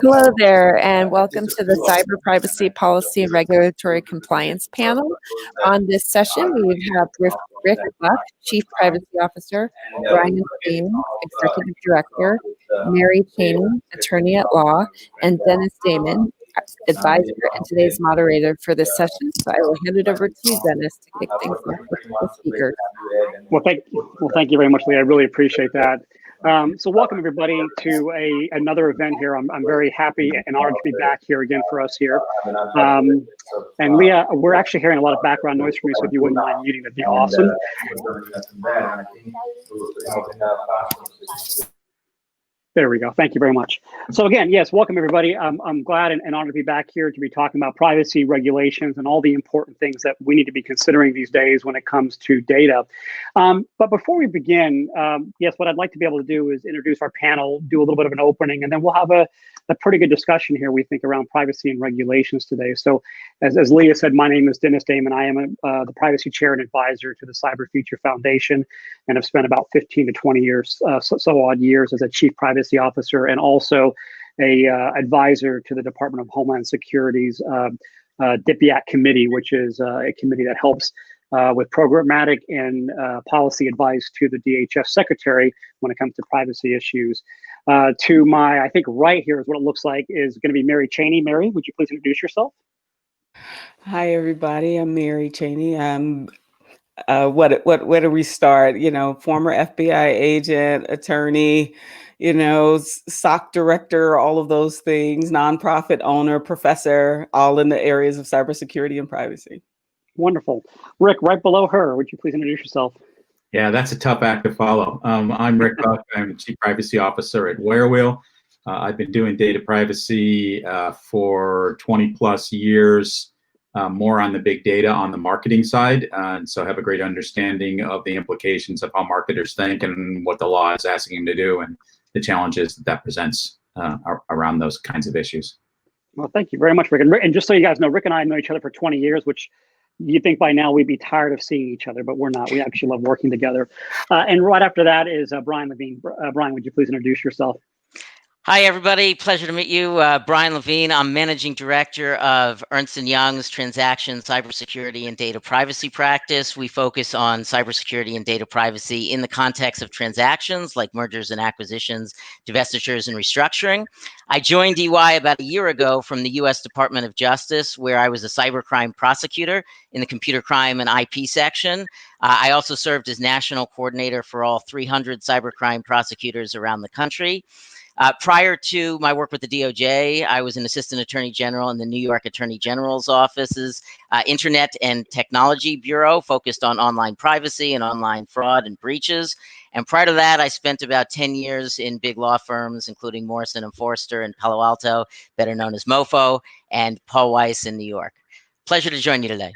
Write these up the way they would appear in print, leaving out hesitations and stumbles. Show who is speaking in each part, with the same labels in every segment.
Speaker 1: Hello there, and welcome to the Cyber Privacy Policy and Regulatory Compliance panel. On this session, we have Rick Buck, Chief Privacy Officer, Brian Steen, Executive Director, Mary Cheney, Attorney at Law, and Dennis Damon, Advisor and today's moderator for this session. So I will hand it over to you, Dennis, to kick things off with the speakers.
Speaker 2: Well, thank you very much, Lee. I really appreciate that. So welcome everybody to another event here. I'm very happy and honored to be back here again for us here. And Leah, we're actually hearing a lot of background noise from you, so if you wouldn't mind muting, that'd be awesome. There we go. Thank you very much. So again, yes, welcome everybody. I'm glad and honored to be back here to be talking about privacy regulations and all the important things that we need to be considering these days when it comes to data. But before we begin, yes, what I'd like to be able to do is introduce our panel, do a little bit of an opening, and then we'll have a pretty good discussion here, we think, around privacy and regulations today. So as Leah said, my name is Dennis Damon. I am the privacy chair and advisor to the Cyber Future Foundation, and have spent about 15 to 20 years, so odd years as a chief privacy officer, and also a advisor to the Department of Homeland Security's DPIAC committee, which is a committee that helps with programmatic and policy advice to the DHS secretary when it comes to privacy issues. To my, I think right here is what it looks like is going to be Mary Cheney. Mary, would you please introduce yourself?
Speaker 3: Hi, everybody. I'm Mary Cheney. Where do we start? You know, former FBI agent, attorney, you know, SOC director, all of those things, nonprofit owner, professor, all in the areas of cybersecurity and privacy.
Speaker 2: Wonderful. Rick, right below her, would you please introduce yourself?
Speaker 4: Yeah, that's a tough act to follow. I'm Rick Buck. I'm the Chief Privacy Officer at Wherewheel. I've been doing data privacy for 20 plus years, more on the big data on the marketing side. And so I have a great understanding of the implications of how marketers think and what the law is asking them to do and the challenges that presents around those kinds of issues.
Speaker 2: Well, thank you very much, Rick. And just so you guys know, Rick and I know each other for 20 years, which you think by now we'd be tired of seeing each other, but we're not. We actually love working together. And right after that is Brian Levine. Brian, would you please introduce yourself?
Speaker 5: Hi, everybody. Pleasure to meet you. Brian Levine. I'm Managing Director of Ernst & Young's Transaction Cybersecurity and Data Privacy Practice. We focus on cybersecurity and data privacy in the context of transactions like mergers and acquisitions, divestitures, and restructuring. I joined EY about a year ago from the U.S. Department of Justice, where I was a cybercrime prosecutor in the computer crime and IP section. I also served as national coordinator for all 300 cybercrime prosecutors around the country. Prior to my work with the DOJ, I was an assistant attorney general in the New York Attorney General's office's Internet and Technology Bureau, focused on online privacy and online fraud and breaches. And prior to that, I spent about 10 years in big law firms, including Morrison & Foerster in Palo Alto, better known as MoFo, and Paul Weiss in New York. Pleasure to join you today.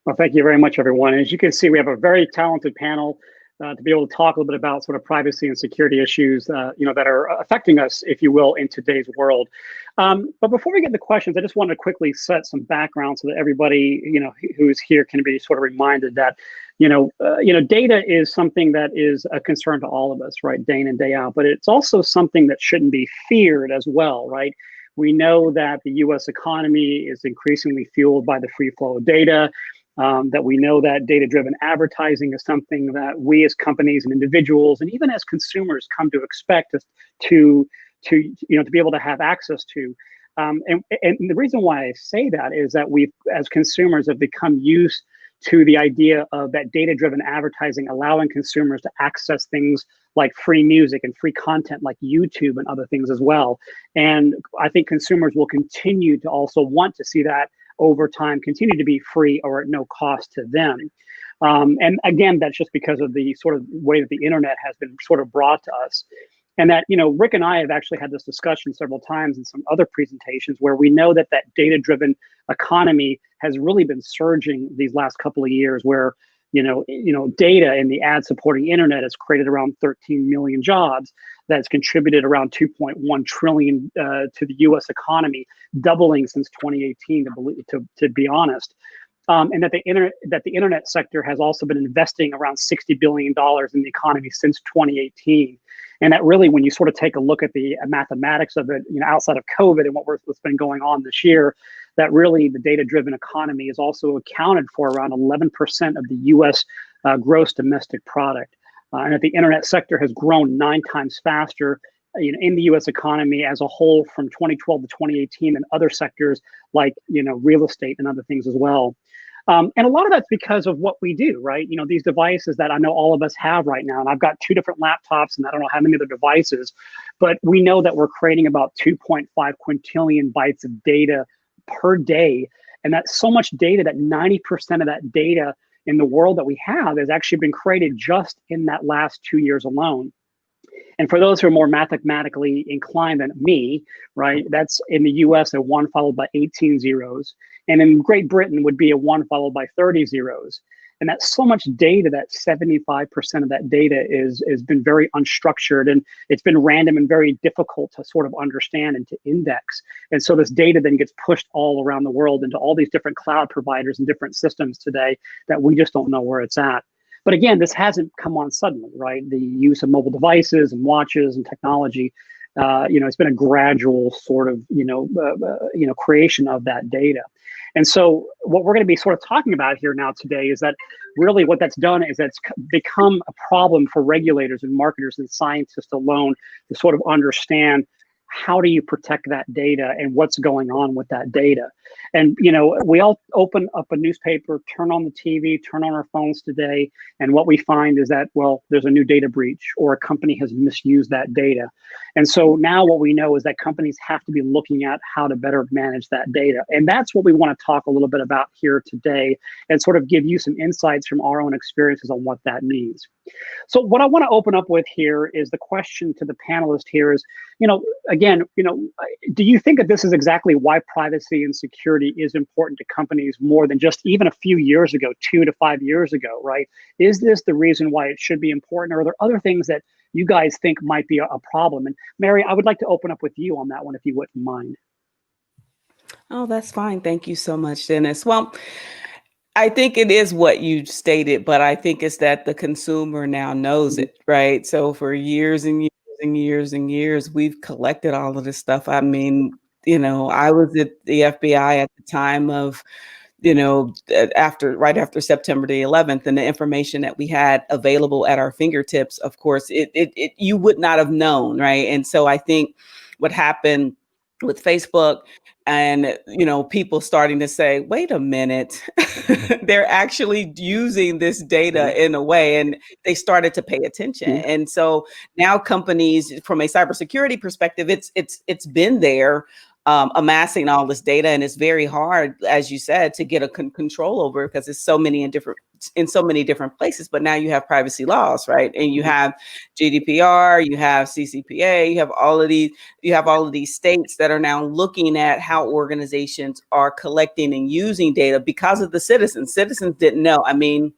Speaker 2: Well, thank you very much, everyone. As you can see, we have a very talented panel to be able to talk a little bit about sort of privacy and security issues, that are affecting us, if you will, in today's world. But before we get to questions, I just wanted to quickly set some background so that everybody, who's here can be sort of reminded that, data is something that is a concern to all of us, right, day in and day out. But it's also something that shouldn't be feared as well, right? We know that the U.S. economy is increasingly fueled by the free flow of data. That we know that data-driven advertising is something that we as companies and individuals, and even as consumers, come to expect us to be able to have access to. And the reason why I say that is that we, as consumers, have become used to the idea of that data-driven advertising allowing consumers to access things like free music and free content like YouTube and other things as well. And I think consumers will continue to also want to see that over time continue to be free or at no cost to them. And again, that's just because of the sort of way that the internet has been sort of brought to us. And that, Rick and I have actually had this discussion several times in some other presentations where we know that that data-driven economy has really been surging these last couple of years, where data in the ad-supporting internet has created around 13 million jobs. That's contributed around 2.1 trillion to the U.S. economy, doubling since 2018, to be honest. And that the internet sector has also been investing around $60 billion in the economy since 2018. And that really, when you sort of take a look at the mathematics of it, outside of COVID and what's been going on this year, that really the data-driven economy is also accounted for around 11% of the U.S. Gross domestic product. And that the internet sector has grown 9 times faster in the U.S. economy as a whole from 2012 to 2018 than other sectors like real estate and other things as well. And a lot of that's because of what we do, right? These devices that I know all of us have right now, and I've got 2 different laptops and I don't know how many other devices, but we know that we're creating about 2.5 quintillion bytes of data per day. And that's so much data that 90% of that data in the world that we have has actually been created just in that last 2 years alone. And for those who are more mathematically inclined than me, right, that's in the US a 1 followed by 18 zeros. And in Great Britain would be a 1 followed by 30 zeros. And that's so much data that 75% of that data is been very unstructured, and it's been random and very difficult to sort of understand and to index. And so this data then gets pushed all around the world into all these different cloud providers and different systems today that we just don't know where it's at. But again, this hasn't come on suddenly, right? The use of mobile devices and watches and technology, it's been a gradual sort of, creation of that data. And so what we're going to be sort of talking about here now today is that really what that's done is that's become a problem for regulators and marketers and scientists alone to sort of understand how do you protect that data and what's going on with that data. And, we all open up a newspaper, turn on the TV, turn on our phones today. And what we find is that, well, there's a new data breach or a company has misused that data. And so now what we know is that companies have to be looking at how to better manage that data. And that's what we want to talk a little bit about here today and sort of give you some insights from our own experiences on what that means. So what I want to open up with here is the question to the panelist here is, again, do you think that this is exactly why privacy and security is important to companies more than just even a few years ago, 2 to 5 years ago, right? Is this the reason why it should be important, or are there other things that you guys think might be a problem? And Mary, I would like to open up with you on that one, if you wouldn't mind.
Speaker 3: Oh, that's fine. Thank you so much, Dennis. Well, I think it is what you stated, but I think it's that the consumer now knows it, right? So for years and years and years and years, we've collected all of this stuff. I mean, I was at the FBI at the time of, right after September the 11th, and the information that we had available at our fingertips, of course, you would not have known, right? And so I think what happened with Facebook and, people starting to say, wait a minute, they're actually using this data in a way, and they started to pay attention. And so now companies, from a cybersecurity perspective, it's been there, amassing all this data, and it's very hard, as you said, to get a control over it because it's so many in so many different places. But now you have privacy laws, right? And you have GDPR, you have CCPA, you have all of these states that are now looking at how organizations are collecting and using data because of the citizens. Citizens didn't know. I mean,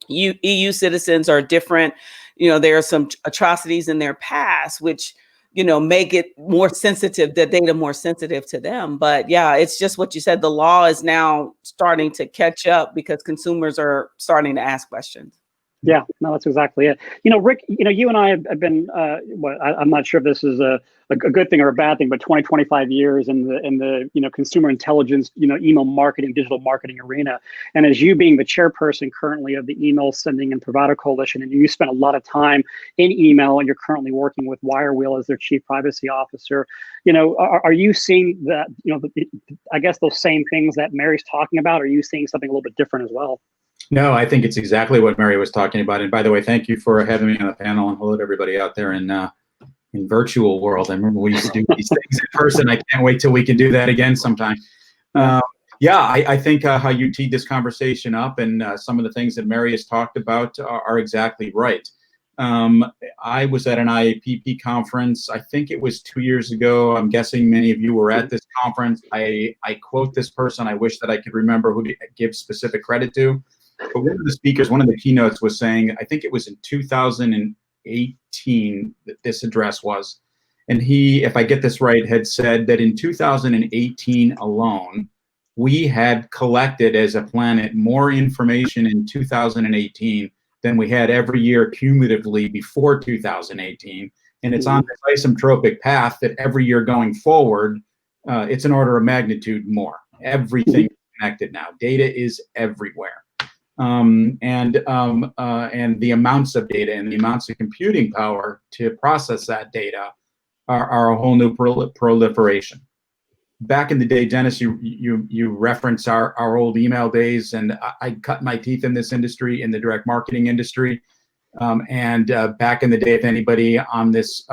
Speaker 3: EU citizens are different. There are some atrocities in their past, which make it more sensitive, the data more sensitive to them. But yeah, it's just what you said. The law is now starting to catch up because consumers are starting to ask questions.
Speaker 2: Yeah, no, that's exactly it. Rick, you and I have been, I'm not sure if this is a good thing or a bad thing, but 25 years in the consumer intelligence, email marketing, digital marketing arena. And as you being the chairperson currently of the Email Sending and Provider Coalition, and you spent a lot of time in email, and you're currently working with Wirewheel as their chief privacy officer, are you seeing that, I guess those same things that Mary's talking about? Are you seeing something a little bit different as well?
Speaker 4: No, I think it's exactly what Mary was talking about. And by the way, thank you for having me on the panel, and hello to everybody out there in virtual world. I remember we used to do these things in person. I can't wait till we can do that again sometime. I think how you teed this conversation up and some of the things that Mary has talked about are exactly right. I was at an IAPP conference. I think it was 2 years ago. I'm guessing many of you were at this conference. I quote this person. I wish that I could remember who to give specific credit to. But one of the speakers, one of the keynotes was saying, I think it was in 2018 that this address was. And he, if I get this right, had said that in 2018 alone, we had collected as a planet more information in 2018 than we had every year cumulatively before 2018. and it's on this isotropic path that every year going forward, it's an order of magnitude more. Everything is connected now. Data is everywhere. And the amounts of data and the amounts of computing power to process that data are a whole new proliferation. Back in the day, Dennis, you reference our old email days, and I cut my teeth in this industry, in the direct marketing industry. Back in the day, if anybody on this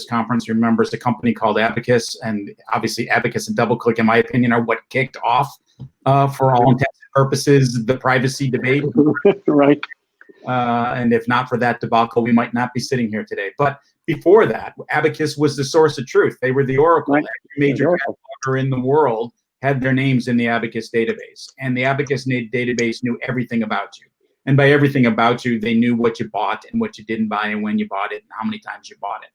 Speaker 4: conference remembers a company called Abacus, and obviously Abacus and DoubleClick, in my opinion, are what kicked off, for all intents and purposes, the privacy debate.
Speaker 2: Right.
Speaker 4: And if not for that debacle, we might not be sitting here today. But before that, Abacus was the source of truth. They were the oracle.
Speaker 2: Right.
Speaker 4: Every major cataloger in the world had their names in the Abacus database, and the Abacus database knew everything about you. And by everything about you, they knew what you bought and what you didn't buy and when you bought it and how many times you bought it.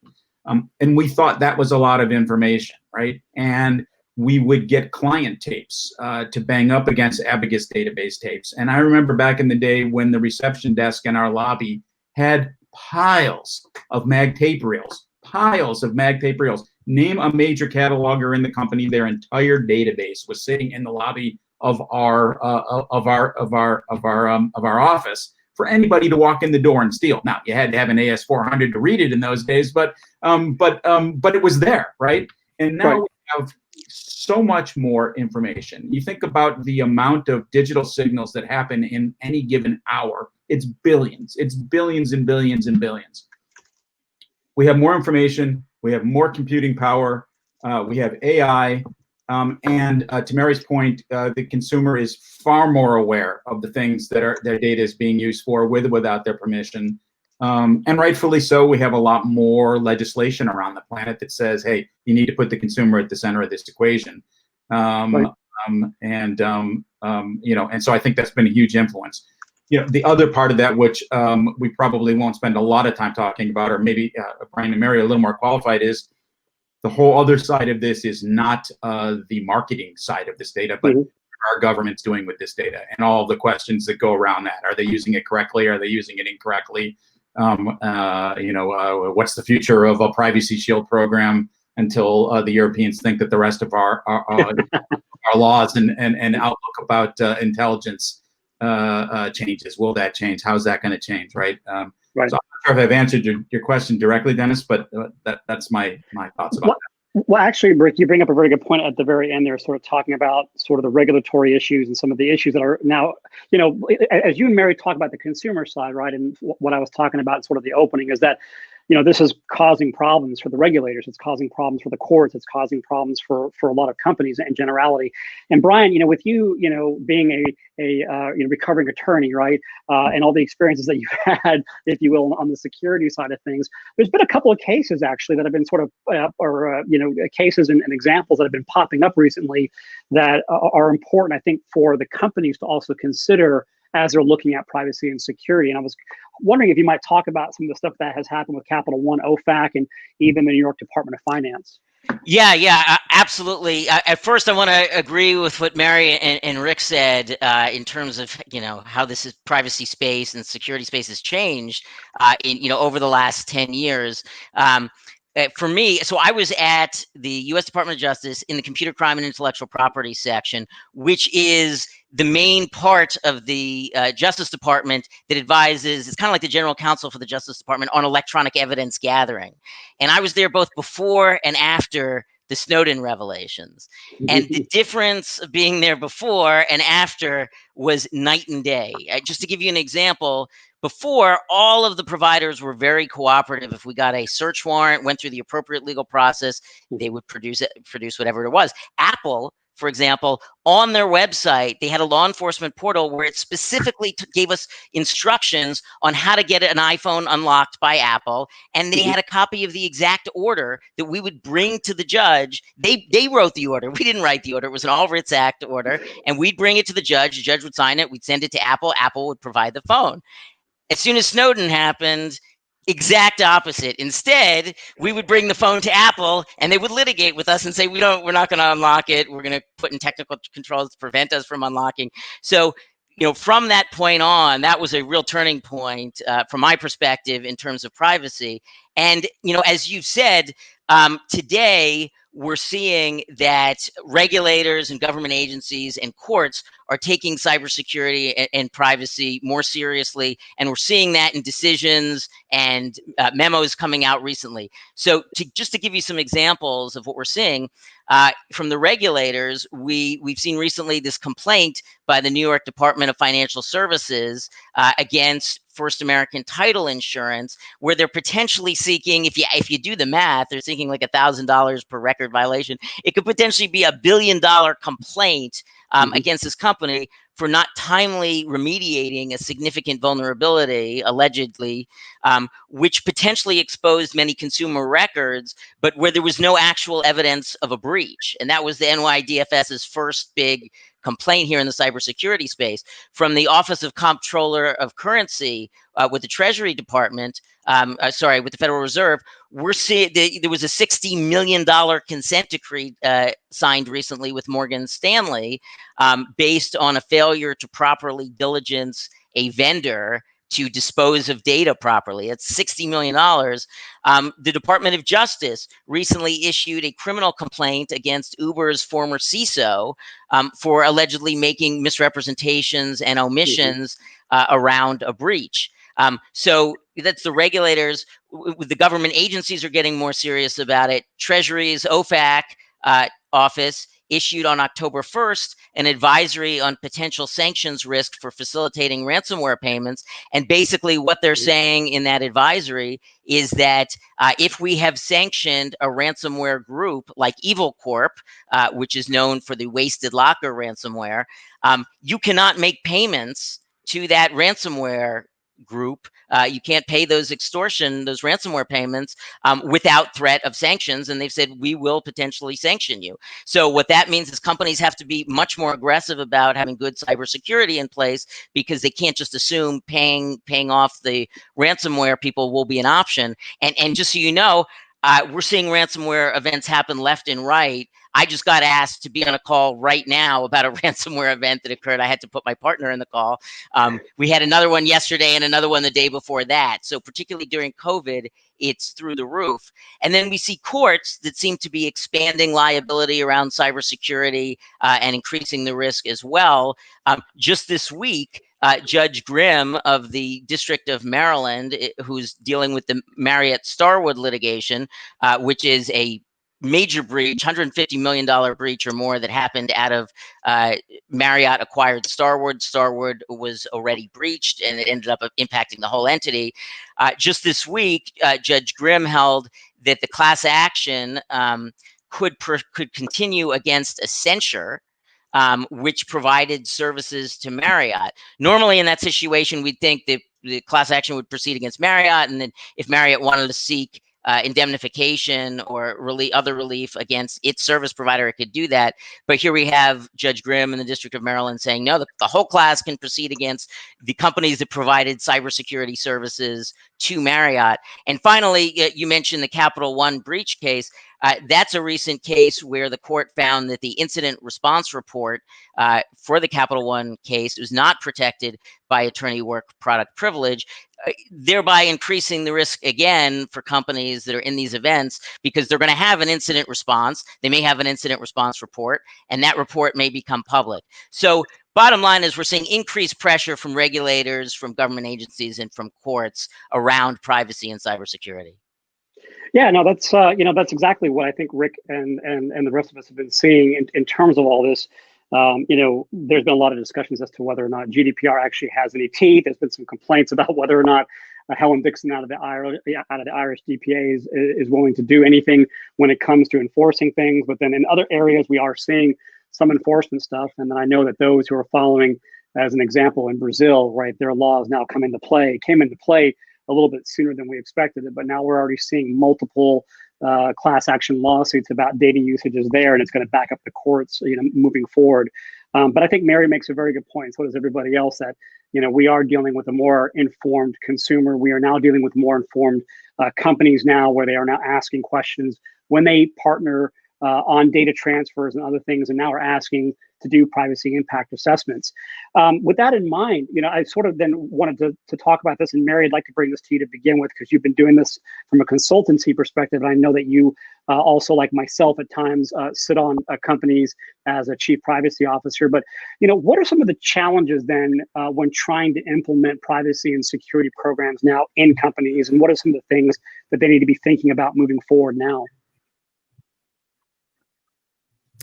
Speaker 4: And we thought that was a lot of information, right? And we would get client tapes to bang up against Abacus database tapes. And I remember back in the day when the reception desk in our lobby had piles of mag tape reels, Name a major cataloger in the company, their entire database was sitting in the lobby of our office for anybody to walk in the door and steal. Now, you had to have an AS400 to read it in those days, but it was there, right? And now we have so much more information. You think about the amount of digital signals that happen in any given hour. It's billions. It's billions and billions and billions. We have more information. We have more computing power. We have AI. And to Mary's point, the consumer is far more aware of the things that their data is being used for, with or without their permission. And rightfully so. We have a lot more legislation around the planet that says, hey, you need to put the consumer at the center of this equation. And so I think that's been a huge influence. The other part of that, which we probably won't spend a lot of time talking about, or maybe Brian and Mary are a little more qualified, is the whole other side of this is not the marketing side of this data, but what our government's doing with this data and all the questions that go around that. Are they using it correctly? Are they using it incorrectly? What's the future of a privacy shield program until the Europeans think that the rest of our laws and outlook about intelligence changes? Will that change? How's that going to change? Right.
Speaker 2: Right.
Speaker 4: So I'm not sure if I've answered your question directly, Dennis, but that's my thoughts about that.
Speaker 2: Well, actually, Rick, you bring up a very good point at the very end there, sort of talking about sort of the regulatory issues and some of the issues that are now, as you and Mary talk about the consumer side, right? And what I was talking about sort of the opening is that, this is causing problems for the regulators. It's causing problems for the courts. It's causing problems for a lot of companies in generality. And Brian, with you, being a recovering attorney, right, and all the experiences that you've had, if you will, on the security side of things, there's been a couple of cases actually that have been sort of, cases and examples that have been popping up recently that are important, I think, for the companies to also consider as they're looking at privacy and security. And I was wondering if you might talk about some of the stuff that has happened with Capital One, OFAC, and even the New York Department of Finance.
Speaker 5: Yeah, absolutely. At first, I want to agree with what Mary and Rick said in terms of how this privacy space and security space has changed over the last 10 years. For me, so I was at the U.S. Department of Justice in the Computer Crime and Intellectual Property section, which is the main part of the Justice Department that advises. It's kind of like the general counsel for the Justice Department on electronic evidence gathering. And I was there both before and after the Snowden revelations. And the difference of being there before and after was night and day. Just to give you an example, before, all of the providers were very cooperative. If we got a search warrant, went through the appropriate legal process, they would produce whatever it was. Apple, for example, on their website, they had a law enforcement portal where it specifically gave us instructions on how to get an iPhone unlocked by Apple. And they had a copy of the exact order that we would bring to the judge. They wrote the order. We didn't write the order. It was an all writs act order. And we'd bring it to the judge. The judge would sign it. We'd send it to Apple. Apple would provide the phone. As soon as Snowden happened, exact opposite. Instead, we would bring the phone to Apple and they would litigate with us and say, we're not going to unlock it. We're going to put in technical controls to prevent us from unlocking. So, from that point on, that was a real turning point from my perspective in terms of privacy. And, as you said, today we're seeing that regulators and government agencies and courts are taking cybersecurity and privacy more seriously. And we're seeing that in decisions and memos coming out recently. So just to give you some examples of what we're seeing from the regulators, we've seen recently this complaint by the New York Department of Financial Services against First American Title Insurance, where they're potentially seeking, if you do the math, they're seeking like $1,000 per record violation. It could potentially be $1 billion complaint against this company for not timely remediating a significant vulnerability, allegedly, which potentially exposed many consumer records, but where there was no actual evidence of a breach. And that was the NYDFS's first big complaint here in the cybersecurity space. From the Office of Comptroller of Currency with the Treasury Department, with the Federal Reserve, we're seeing there was a $60 million consent decree signed recently with Morgan Stanley based on a failure to properly diligence a vendor to dispose of data properly. It's $60 million. The Department of Justice recently issued a criminal complaint against Uber's former CISO for allegedly making misrepresentations and omissions around a breach. So that's the regulators. The government agencies are getting more serious about it. Treasury's OFAC office issued on October 1st an advisory on potential sanctions risk for facilitating ransomware payments. And basically what they're saying in that advisory is that if we have sanctioned a ransomware group like Evil Corp, which is known for the Wasted Locker ransomware, you cannot make payments to that ransomware group. You can't pay those ransomware payments without threat of sanctions. And they've said, we will potentially sanction you. So what that means is companies have to be much more aggressive about having good cybersecurity in place, because they can't just assume paying off the ransomware people will be an option. And just so you know, we're seeing ransomware events happen left and right. I just got asked to be on a call right now about a ransomware event that occurred. I had to put my partner in the call. We had another one yesterday and another one the day before that. So particularly during COVID, it's through the roof. And then we see courts that seem to be expanding liability around cybersecurity and increasing the risk as well. Just this week, Judge Grimm of the District of Maryland, who's dealing with the Marriott Starwood litigation, which is a major breach, $150 million breach or more that happened out of Marriott acquired Starwood. Starwood was already breached, and it ended up impacting the whole entity. Just this week, Judge Grimm held that the class action could continue against Accenture, which provided services to Marriott. Normally, in that situation, we'd think that the class action would proceed against Marriott, and then if Marriott wanted to seek indemnification or other relief against its service provider, it could do that. But here we have Judge Grimm in the District of Maryland saying, no, the whole class can proceed against the companies that provided cybersecurity services to Marriott. And finally, you mentioned the Capital One breach case. That's a recent case where the court found that the incident response report for the Capital One case was not protected by attorney work product privilege, thereby increasing the risk again for companies that are in these events, because they're going to have an incident response. They may have an incident response report, and that report may become public. So bottom line is we're seeing increased pressure from regulators, from government agencies, and from courts around privacy and cybersecurity.
Speaker 2: Yeah, no, that's exactly what I think Rick and the rest of us have been seeing in terms of all this. There's been a lot of discussions as to whether or not GDPR actually has any teeth. There's been some complaints about whether or not Helen Dixon out of the Irish DPA is willing to do anything when it comes to enforcing things. But then in other areas, we are seeing some enforcement stuff. And then I know that those who are following, as an example, in Brazil, right, their laws now came into play a little bit sooner than we expected it. But now we're already seeing multiple class action lawsuits about data usages there, and it's going to back up the courts, moving forward. But I think Mary makes a very good point. So does everybody else, that we are dealing with a more informed consumer. We are now dealing with more informed companies now, where they are now asking questions when they partner on data transfers and other things, and now are asking to do privacy impact assessments. With that in mind, I sort of then wanted to talk about this. And Mary, I'd like to bring this to you to begin with, because you've been doing this from a consultancy perspective. And I know that you also, like myself at times, sit on companies as a chief privacy officer. But, what are some of the challenges then when trying to implement privacy and security programs now in companies? And what are some of the things that they need to be thinking about moving forward now?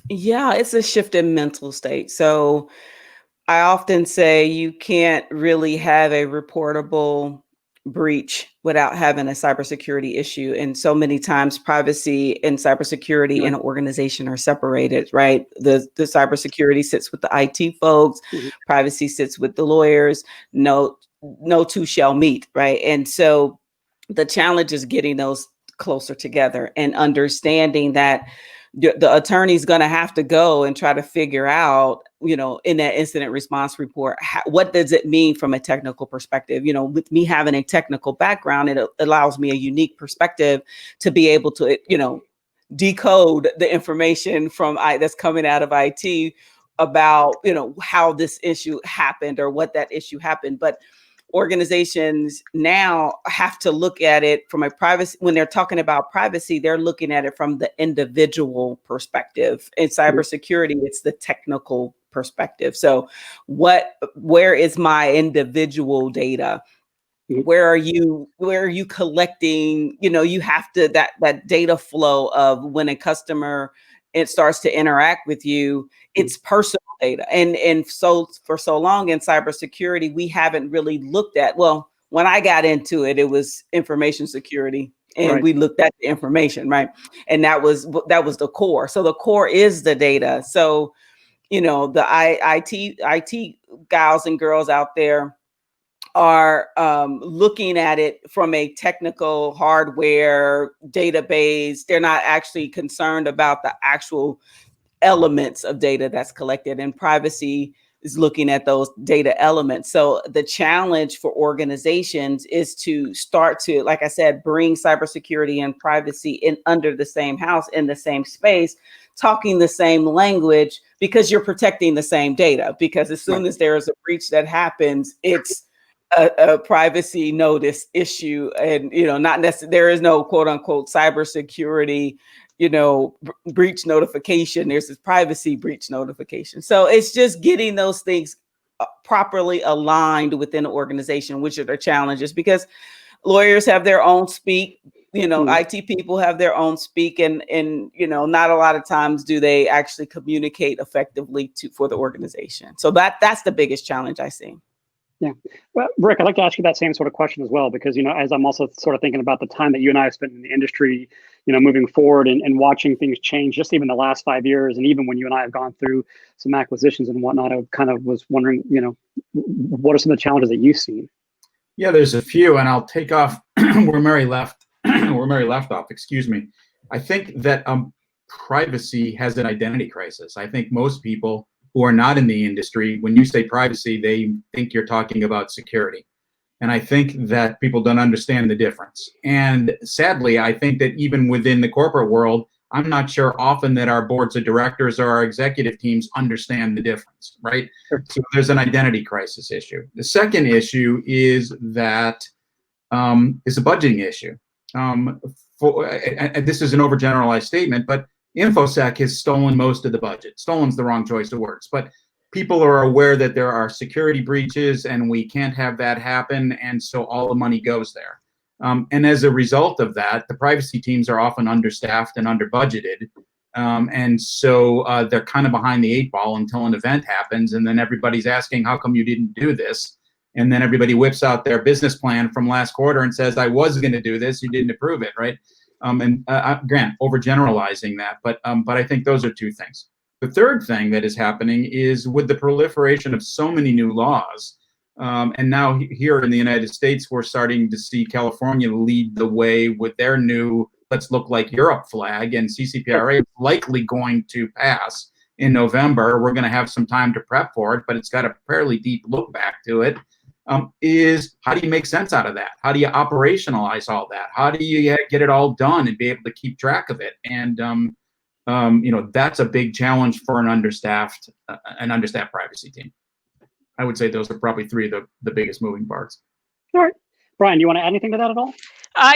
Speaker 3: Yeah, it's a shift in mental state. So I often say you can't really have a reportable breach without having a cybersecurity issue. And so many times privacy and cybersecurity in an organization are separated, right? The cybersecurity sits with the IT folks, privacy sits with the lawyers. No two shall meet, right? And so the challenge is getting those closer together and understanding that the attorney's going to have to go and try to figure out, in that incident response report, what does it mean from a technical perspective? With me having a technical background, it allows me a unique perspective to be able to, decode the information from that's coming out of IT about, how this issue happened or what that issue happened. But organizations now have to look at it from a privacy. When they're talking about privacy, they're looking at it from the individual perspective. In cybersecurity, it's the technical perspective. So where is my individual data? Where are you collecting? You have to, that data flow of when a customer starts to interact with you, it's personal data. And so for so long in cybersecurity, we haven't really looked at, well, when I got into it, it was information security, and we looked at the information, right? And that was the core. So the core is the data. So, the IT gals and girls out there are looking at it from a technical hardware database. They're not actually concerned about the actual elements of data that's collected, and privacy is looking at those data elements. So the challenge for organizations is to start to, like I said, bring cybersecurity and privacy in under the same house, in the same space, talking the same language, because you're protecting the same data. Because as soon as there is a breach that happens, it's a privacy notice issue, and not necessarily, there is no quote unquote cybersecurity breach notification. There's this privacy breach notification. So it's just getting those things properly aligned within an organization, which are the challenges, because lawyers have their own speak, IT people have their own speak, and not a lot of times do they actually communicate effectively for the organization. So that's the biggest challenge I see.
Speaker 2: Yeah. Well, Rick, I'd like to ask you that same sort of question as well, because, as I'm also sort of thinking about the time that you and I have spent in the industry, moving forward and watching things change, just even the last 5 years. And even when you and I have gone through some acquisitions and whatnot, I kind of was wondering, what are some of the challenges that you've seen?
Speaker 4: Yeah, there's a few, and I'll take off where Mary left off, excuse me. I think that privacy has an identity crisis. I think most people who are not in the industry, when you say privacy, they think you're talking about security. And I think that people don't understand the difference. And sadly, I think that even within the corporate world, I'm not sure often that our boards of directors or our executive teams understand the difference, right? So there's an identity crisis issue. The second issue is that is a budgeting issue. This is an overgeneralized statement, but InfoSec has stolen most of the budget. Stolen's the wrong choice of words, but people are aware that there are security breaches and we can't have that happen, and so all the money goes there. And as a result of that, the privacy teams are often understaffed and under-budgeted, and so they're kind of behind the 8 ball until an event happens, and then everybody's asking, how come you didn't do this? And then everybody whips out their business plan from last quarter and says, I was going to do this, you didn't approve it, right? Grant, overgeneralizing that, but I think those are two things. The third thing that is happening is with the proliferation of so many new laws, and now here in the United States, we're starting to see California lead the way with their new "Let's Look Like Europe" flag, and CCPRA is likely going to pass in November. We're going to have some time to prep for it, but it's got a fairly deep look back to it. Is how do you make sense out of that? How do you operationalize all that? How do you get it all done and be able to keep track of it? And that's a big challenge for an understaffed privacy team. I would say those are probably three of the biggest moving parts.
Speaker 2: All right. Brian, do you want to add anything to that at all?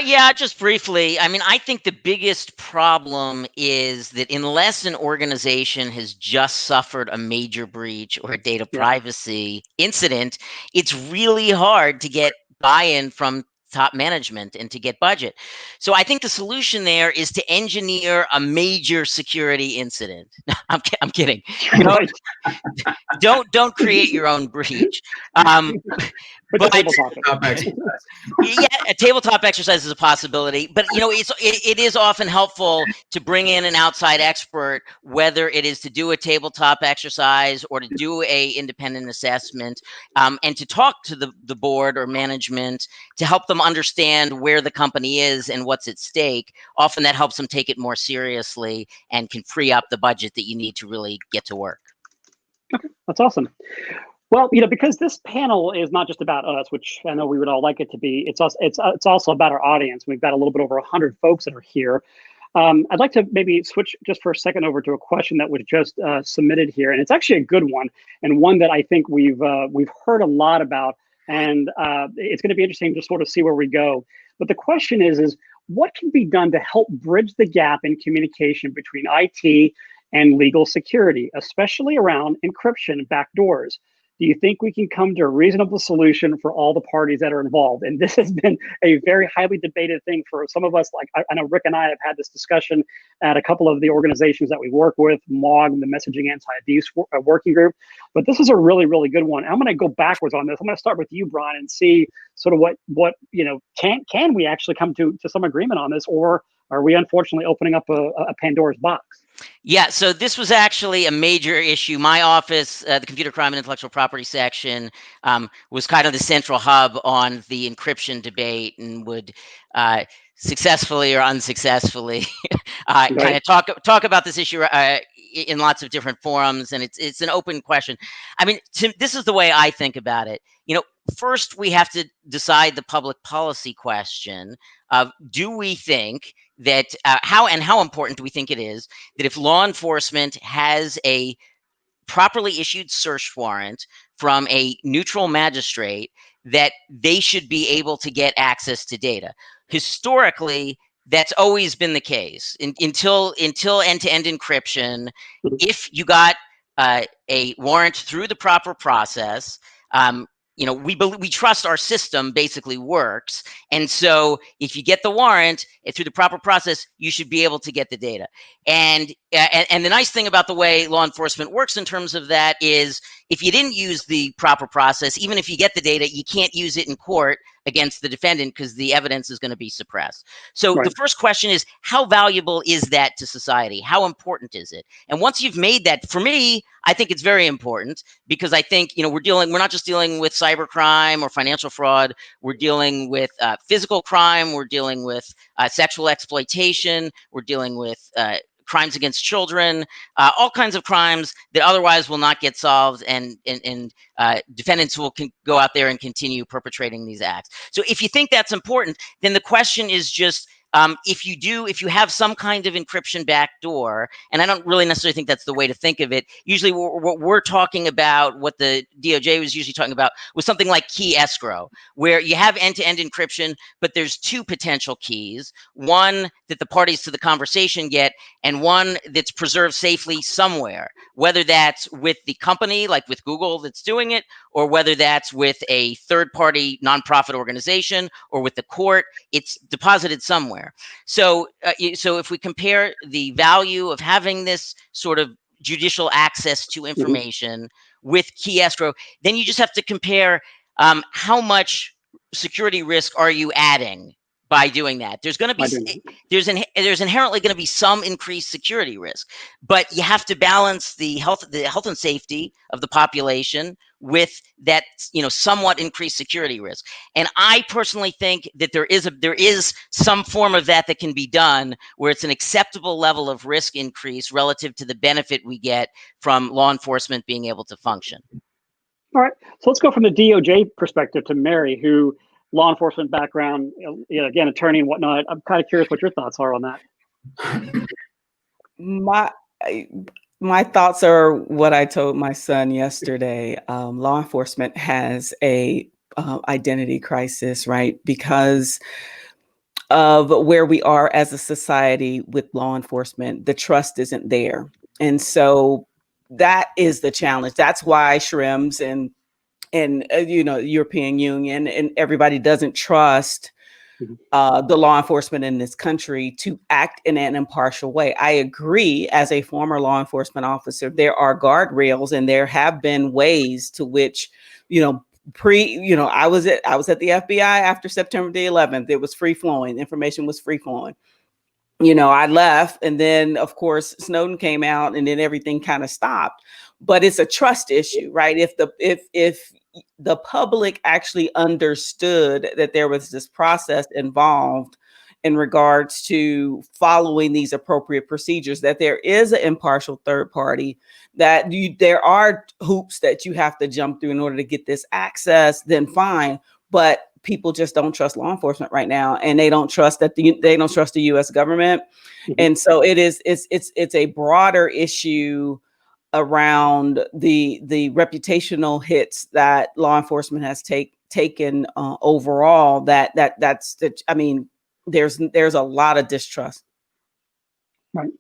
Speaker 5: Yeah, just briefly. I mean, I think the biggest problem is that unless an organization has just suffered a major breach or a data privacy incident, it's really hard to get buy-in from top management and to get budget. So I think the solution there is to engineer a major security incident. I'm kidding.
Speaker 2: Right.
Speaker 5: Don't create your own breach.
Speaker 2: But the tabletop.
Speaker 5: Yeah, a tabletop exercise is a possibility, but it is often helpful to bring in an outside expert, whether it is to do a tabletop exercise or to do a independent assessment, and to talk to the board or management to help them understand where the company is and what's at stake. Often that helps them take it more seriously and can free up the budget that you need to really get to work.
Speaker 2: Okay, that's awesome. Well, because this panel is not just about us, which I know we would all like it to be. It's also about our audience. We've got a little bit over 100 folks that are here. I'd like to maybe switch just for a second over to a question that was just submitted here, and it's actually a good one, and one that I think we've heard a lot about, and it's going to be interesting to sort of see where we go. But the question is what can be done to help bridge the gap in communication between IT and legal security, especially around encryption and backdoors? Do you think we can come to a reasonable solution for all the parties that are involved? And this has been a very highly debated thing for some of us. Like I know Rick and I have had this discussion at a couple of the organizations that we work with, MOG, the Messaging Anti-Abuse Working Group. But this is a really, really good one. I'm going to go backwards on this. I'm going to start with you, Brian, and see sort of what can we actually come to some agreement on this, or are we unfortunately opening up a Pandora's box?
Speaker 5: Yeah, so this was actually a major issue. My office, the Computer Crime and Intellectual Property section, was kind of the central hub on the encryption debate and would successfully or unsuccessfully kind of talk about this issue in lots of different forums, and it's an open question. I mean, this is the way I think about it. First we have to decide the public policy question of, do we think that how important do we think it is that if law enforcement has a properly issued search warrant from a neutral magistrate, that they should be able to get access to data? Historically, that's always been the case until end-to-end encryption. If you got a warrant through the proper process, we trust our system basically works. And so if you get the warrant through the proper process, you should be able to get the data. And the nice thing about the way law enforcement works in terms of that is, if you didn't use the proper process, even if you get the data, you can't use it in court against the defendant because the evidence is going to be suppressed. So the first question is, how valuable is that to society? How important is it? And once you've made that, for me, I think it's very important, because I think, we're not just dealing with cybercrime or financial fraud. We're dealing with physical crime. We're dealing with sexual exploitation. We're dealing with crimes against children, all kinds of crimes that otherwise will not get solved, and defendants will go out there and continue perpetrating these acts. So if you think that's important, then the question is just, if you have some kind of encryption backdoor, and I don't really necessarily think that's the way to think of it. Usually what we're talking about, what the DOJ was usually talking about, was something like key escrow, where you have end-to-end encryption, but there's two potential keys, one that the parties to the conversation get, and one that's preserved safely somewhere, whether that's with the company, like with Google that's doing it, or whether that's with a third-party nonprofit organization, or with the court. It's deposited somewhere. So if we compare the value of having this sort of judicial access to information with key escrow, then you just have to compare how much security risk are you adding by doing that. There's going to be there's inherently going to be some increased security risk, but you have to balance the health and safety of the population with that somewhat increased security risk. And I personally think that there is some form of that can be done, where it's an acceptable level of risk increase relative to the benefit we get from law enforcement being able to function.
Speaker 2: All right, so let's go from the DOJ perspective to Mary, who law enforcement background, again, attorney and whatnot. I'm kind of curious what your thoughts are on that.
Speaker 3: My I- my thoughts are what I told my son yesterday. Law enforcement has a identity crisis, right? Because of where we are as a society with law enforcement, the trust isn't there, and so that is the challenge. That's why Shrims and European Union and everybody doesn't trust
Speaker 2: Mhm.
Speaker 3: the law enforcement in this country to act in an impartial way. I agree, as a former law enforcement officer, there are guardrails and there have been ways to which, you know, I was at the FBI after September the 11th. It was free flowing. Information was free flowing. I left, and then of course Snowden came out, and then everything kind of stopped. But it's a trust issue, right? If the public actually understood that there was this process involved in regards to following these appropriate procedures, that there is an impartial third party, that there are hoops that you have to jump through in order to get this access, then fine. But people just don't trust law enforcement right now, and they don't trust they don't trust the U.S. government.
Speaker 2: Mhm.
Speaker 3: And so it's a broader issue around the reputational hits that law enforcement has taken overall. I mean, there's a lot of distrust.
Speaker 2: Right.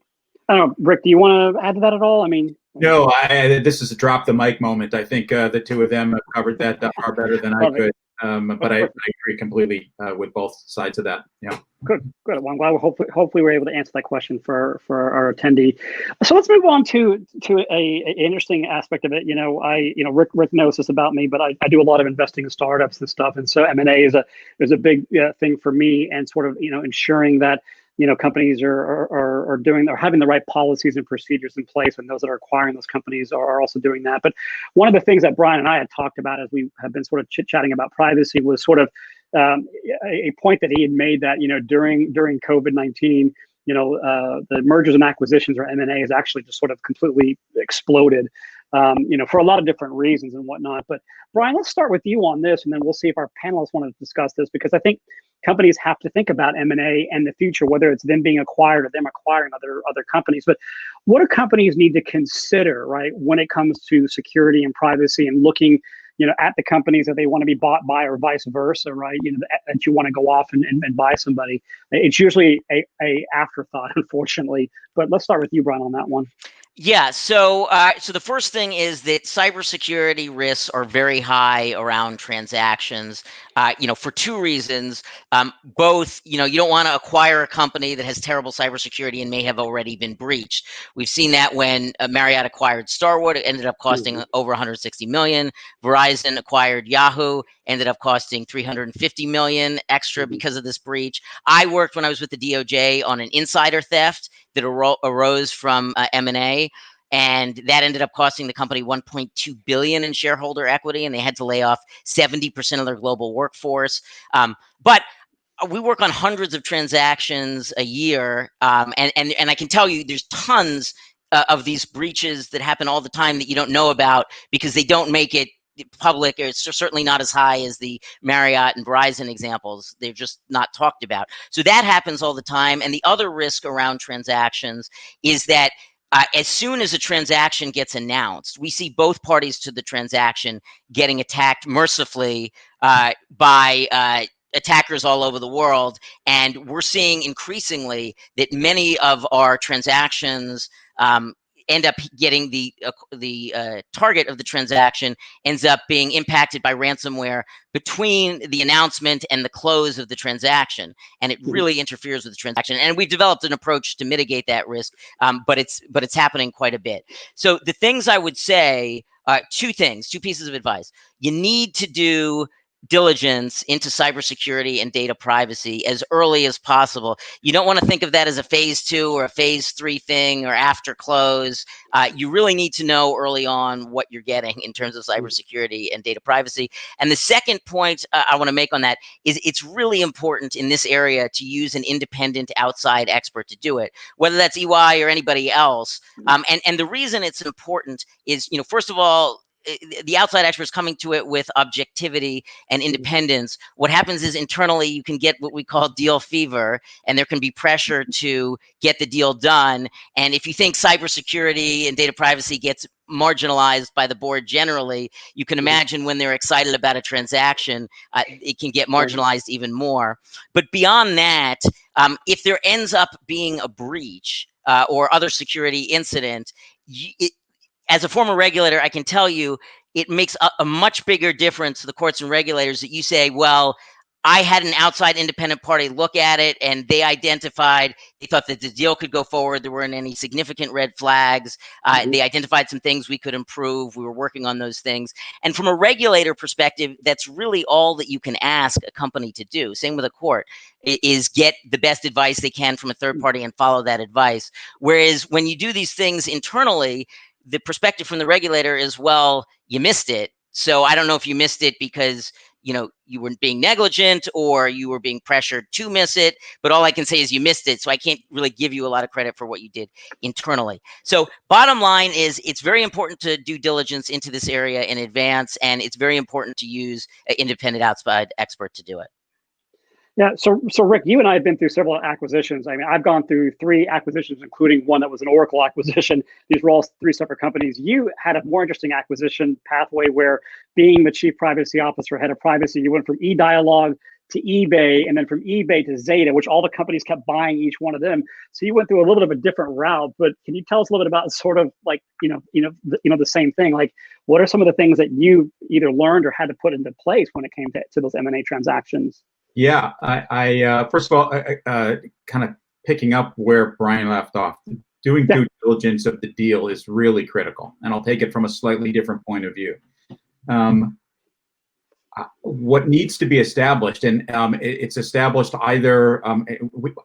Speaker 2: I don't know, Rick, do you want to add to that at all? I mean,
Speaker 4: No, this is a drop the mic moment. I think the two of them have covered that far better than I
Speaker 2: love it.
Speaker 4: could. But I agree completely with both sides of that. Yeah.
Speaker 2: Good. Well, I'm glad hopefully we're able to answer that question for our attendee. So let's move on to a interesting aspect of it. Rick knows this about me, but I do a lot of investing in startups and stuff, and so M&A is a big thing for me, and sort of ensuring that companies are having the right policies and procedures in place, and those that are acquiring those companies are also doing that. But one of the things that Brian and I had talked about as we have been sort of chit-chatting about privacy was sort of a point that he had made that during COVID-19, the mergers and acquisitions, or M&A, has actually just sort of completely exploded, for a lot of different reasons and whatnot. But Brian, let's start with you on this, and then we'll see if our panelists want to discuss this, because I think companies have to think about M&A and the future, whether it's them being acquired or them acquiring other companies. But what do companies need to consider, right, when it comes to security and privacy, and looking at the companies that they want to be bought by, or vice versa, right? That you want to go off and buy somebody. It's usually a afterthought, unfortunately. But let's start with you, Brian, on that one.
Speaker 5: Yeah, so the first thing is that cybersecurity risks are very high around transactions, for two reasons. Both, you don't want to acquire a company that has terrible cybersecurity and may have already been breached. We've seen that when Marriott acquired Starwood, it ended up costing over 160 million. Verizon acquired Yahoo, ended up costing 350 million extra because of this breach. I worked when I was with the DOJ on an insider theft that arose from M&A, and that ended up costing the company 1.2 billion in shareholder equity, and they had to lay off 70% of their global workforce. But we work on hundreds of transactions a year, and I can tell you there's tons of these breaches that happen all the time that you don't know about because they don't make it public. It's certainly not as high as the Marriott and Verizon examples. They're just not talked about. So that happens all the time. And the other risk around transactions is that as soon as a transaction gets announced, we see both parties to the transaction getting attacked mercifully by attackers all over the world. And we're seeing increasingly that many of our transactions end up getting the target of the transaction ends up being impacted by ransomware between the announcement and the close of the transaction, and it really interferes with the transaction. And we've developed an approach to mitigate that risk, but it's happening quite a bit. So the things I would say, two pieces of advice: you need to do diligence into cybersecurity and data privacy as early as possible. You don't want to think of that as a phase 2 or a phase 3 thing or after close. You really need to know early on what you're getting in terms of cybersecurity and data privacy. And the second point I want to make on that is it's really important in this area to use an independent outside expert to do it, whether that's EY or anybody else. And the reason it's important is, first of all, the outside experts coming to it with objectivity and independence, what happens is internally you can get what we call deal fever, and there can be pressure to get the deal done. And if you think cybersecurity and data privacy gets marginalized by the board generally, you can imagine when they're excited about a transaction, it can get marginalized even more. But beyond that, if there ends up being a breach or other security incident, as a former regulator, I can tell you it makes a much bigger difference to the courts and regulators that you say, well, I had an outside independent party look at it and they thought that the deal could go forward. There weren't any significant red flags. They identified some things we could improve. We were working on those things. And from a regulator perspective, that's really all that you can ask a company to do. Same with a court, is get the best advice they can from a third party and follow that advice. Whereas when you do these things internally, the perspective from the regulator is, well, you missed it. So I don't know if you missed it because you weren't being negligent or you were being pressured to miss it, but all I can say is you missed it. So I can't really give you a lot of credit for what you did internally. So bottom line is it's very important to do diligence into this area in advance, and it's very important to use an independent outside expert to do it.
Speaker 2: Yeah, so Rick, you and I have been through several acquisitions. I mean, I've gone through 3 acquisitions, including one that was an Oracle acquisition. These were all 3 separate companies. You had a more interesting acquisition pathway where, being the chief privacy officer, head of privacy, you went from eDialog to eBay, and then from eBay to Zeta, which all the companies kept buying each one of them. So you went through a little bit of a different route. But can you tell us a little bit about sort of like the same thing? Like, what are some of the things that you either learned or had to put into place when it came to those M&A transactions?
Speaker 4: Yeah, I first of all, kind of picking up where Brian left off, doing due diligence of the deal is really critical, and I'll take it from a slightly different point of view. What needs to be established, and it's established either,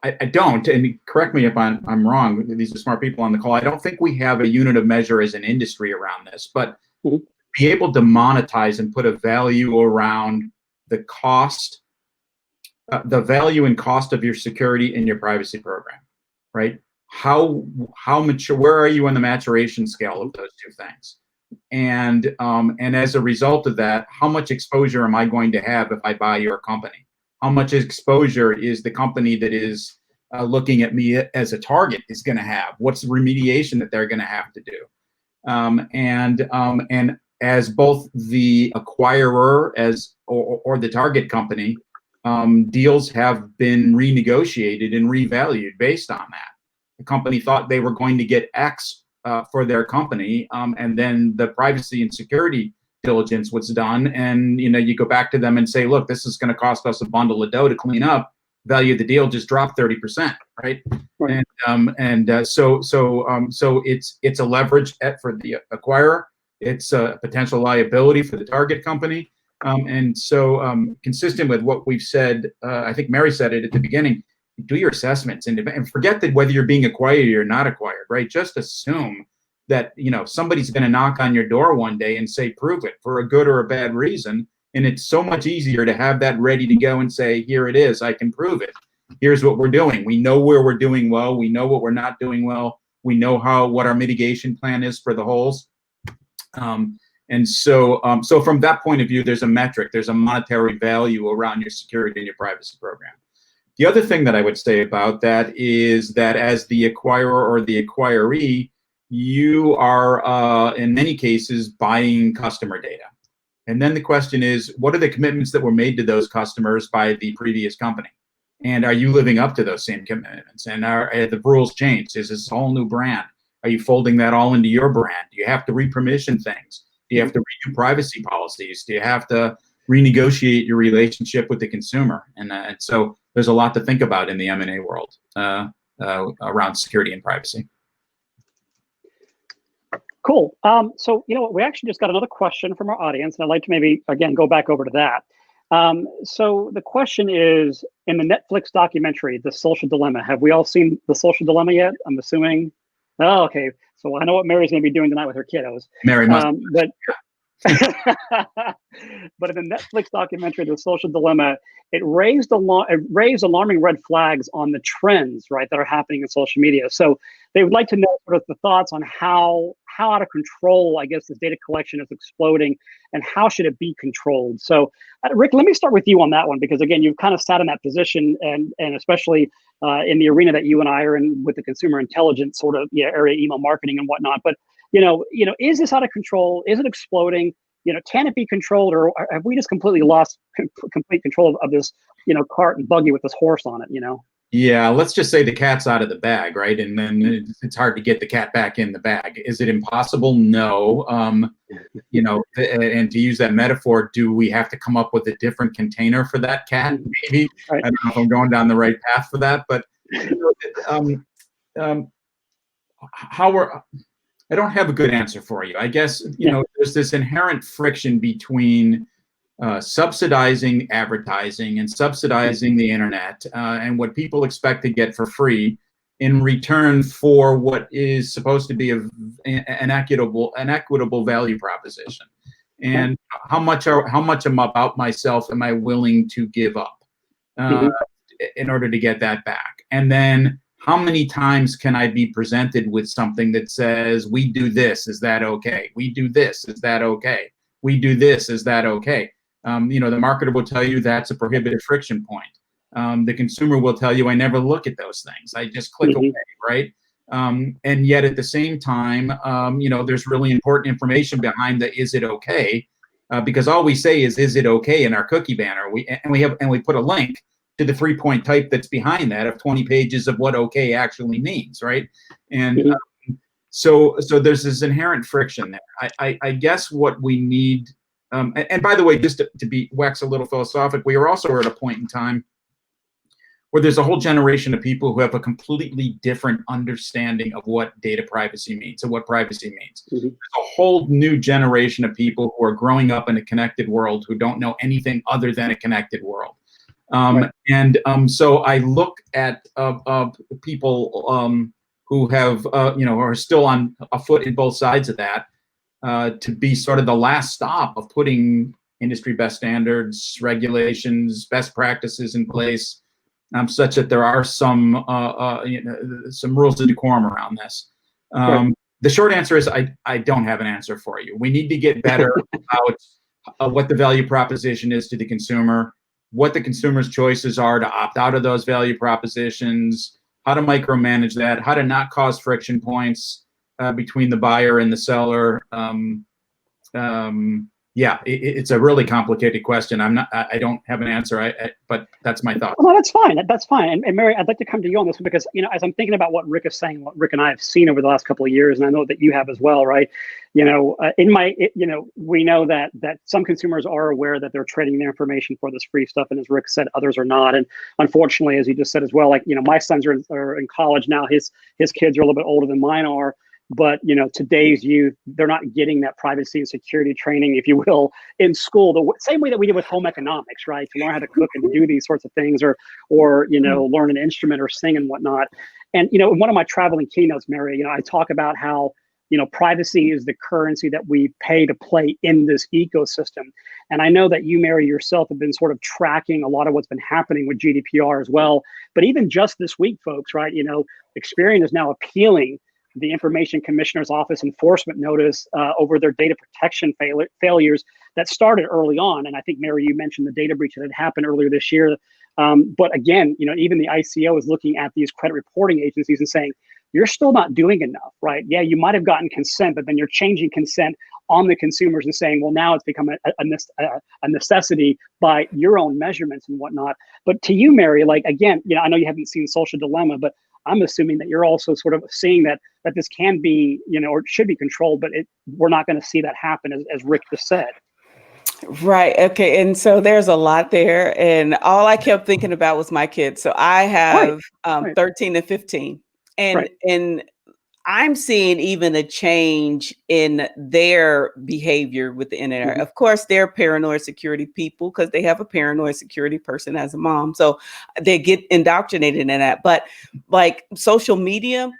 Speaker 4: I don't, and correct me if I'm wrong, these are smart people on the call, I don't think we have a unit of measure as an industry around this, but be able to monetize and put a value around the cost, the value and cost of your security and your privacy program, right? How mature, where are you on the maturation scale of those 2 things? And as a result of that, how much exposure am I going to have if I buy your company? How much exposure is the company that is looking at me as a target is going to have? What's the remediation that they're going to have to do? And as both the acquirer or the target company, deals have been renegotiated and revalued based on that. The company thought they were going to get X for their company, and then the privacy and security diligence was done, and you go back to them and say, look, this is going to cost us a bundle of dough to clean up. Value of the deal just dropped 30%, right? So it's a leverage for the acquirer. It's a potential liability for the target company. And so consistent with what we've said, I think Mary said it at the beginning, do your assessments and forget that whether you're being acquired or not acquired, right? Just assume that, somebody's going to knock on your door one day and say, prove it for a good or a bad reason. And it's so much easier to have that ready to go and say, here it is, I can prove it. Here's what we're doing. We know where we're doing well. We know what we're not doing well. We know what our mitigation plan is for the holes. And so from that point of view, there's a metric, there's a monetary value around your security and your privacy program. The other thing that I would say about that is that as the acquirer or the acquiree, you are, in many cases, buying customer data. And then the question is, what are the commitments that were made to those customers by the previous company? And are you living up to those same commitments? And are the rules changed? Is this a whole new brand? Are you folding that all into your brand? Do you have to repermission things? Do you have to redo privacy policies? Do you have to renegotiate your relationship with the consumer? And so there's a lot to think about in the M&A world around security and privacy.
Speaker 2: Cool. So we actually just got another question from our audience, and I'd like to maybe, again, go back over to that. So the question is, in the Netflix documentary, The Social Dilemma, have we all seen The Social Dilemma yet? I'm assuming. Oh, okay. So I know what Mary's going to be doing tonight with her kiddos.
Speaker 4: Mary must.
Speaker 2: But in the Netflix documentary, The Social Dilemma, it raised alarming red flags on the trends, right, that are happening in social media. So they would like to know sort of the thoughts on how how out of control, I guess, this data collection is exploding, and how should it be controlled? So, Rick, let me start with you on that one, because again, you've kind of sat in that position, and especially in the arena that you and I are in with the consumer intelligence sort of area, email marketing and whatnot. But is this out of control? Is it exploding? Can it be controlled, or have we just completely lost complete control of this, cart and buggy with this horse on it?
Speaker 4: Yeah, let's just say the cat's out of the bag, right? And then it's hard to get the cat back in the bag. Is it impossible? No. And to use that metaphor, do we have to come up with a different container for that cat? Maybe.
Speaker 2: Right.
Speaker 4: I don't know if I'm going down the right path for that, but I don't have a good answer for you. I guess, there's this inherent friction between subsidizing advertising and subsidizing the internet and what people expect to get for free in return for what is supposed to be an equitable value proposition. And how much about myself am I willing to give up in order to get that back? And then how many times can I be presented with something that says, we do this, is that okay? We do this, is that okay? We do this, is that okay? The marketer will tell you that's a prohibitive friction point. The consumer will tell you, I never look at those things. I just click away, right? And yet at the same time, there's really important information behind the is it okay? Because all we say is it okay in our cookie banner. We put a link to the 3-point type that's behind that of 20 pages of what okay actually means, right? And so there's this inherent friction there. I guess what we need, and by the way, just to be wax a little philosophic, we are also at a point in time where there's a whole generation of people who have a completely different understanding of what data privacy means and what privacy means. There's a whole new generation of people who are growing up in a connected world who don't know anything other than a connected world. So I look at people who have, are still on a foot in both sides of that to be sort of the last stop of putting industry best standards, regulations, best practices in place, such that there are some rules of decorum around this. The short answer is I don't have an answer for you. We need to get better about what the value proposition is to the consumer, what the consumer's choices are to opt out of those value propositions, how to micromanage that, how to not cause friction points between the buyer and the seller. It's a really complicated question. I don't have an answer. But that's my thought.
Speaker 2: Well, that's fine. That's fine. And Mary, I'd like to come to you on this one because, as I'm thinking about what Rick is saying, what Rick and I have seen over the last couple of years, and I know that you have as well, right? We know that some consumers are aware that they're trading their information for this free stuff, and as Rick said, others are not. And unfortunately, as you just said as well, like my sons are in college now. His kids are a little bit older than mine are. But today's youth, they're not getting that privacy and security training, if you will, in school. The same way that we did with home economics, right? To learn how to cook and to do these sorts of things, or learn an instrument or sing and whatnot. And in one of my traveling keynotes, Mary, I talk about how privacy is the currency that we pay to play in this ecosystem. And I know that you, Mary, yourself have been sort of tracking a lot of what's been happening with GDPR as well. But even just this week, folks, right? Experian is now appealing the Information Commissioner's Office enforcement notice over their data protection failures that started early on. And I think, Mary, you mentioned the data breach that had happened earlier this year. But again, even the ICO is looking at these credit reporting agencies and saying, you're still not doing enough, right? Yeah, you might have gotten consent, but then you're changing consent on the consumers and saying, well, now it's become a necessity by your own measurements and whatnot. But to you, Mary, like, again, I know you haven't seen Social Dilemma, but I'm assuming that you're also sort of seeing that this can be, or should be controlled, but we're not going to see that happen, as Rick just said.
Speaker 3: Right. Okay. And so there's a lot there. And all I kept thinking about was my kids. So I have 13 and 15. And I'm seeing even a change in their behavior with the internet. Of course, they're paranoid security people because they have a paranoid security person as a mom. So they get indoctrinated in that. But like social media,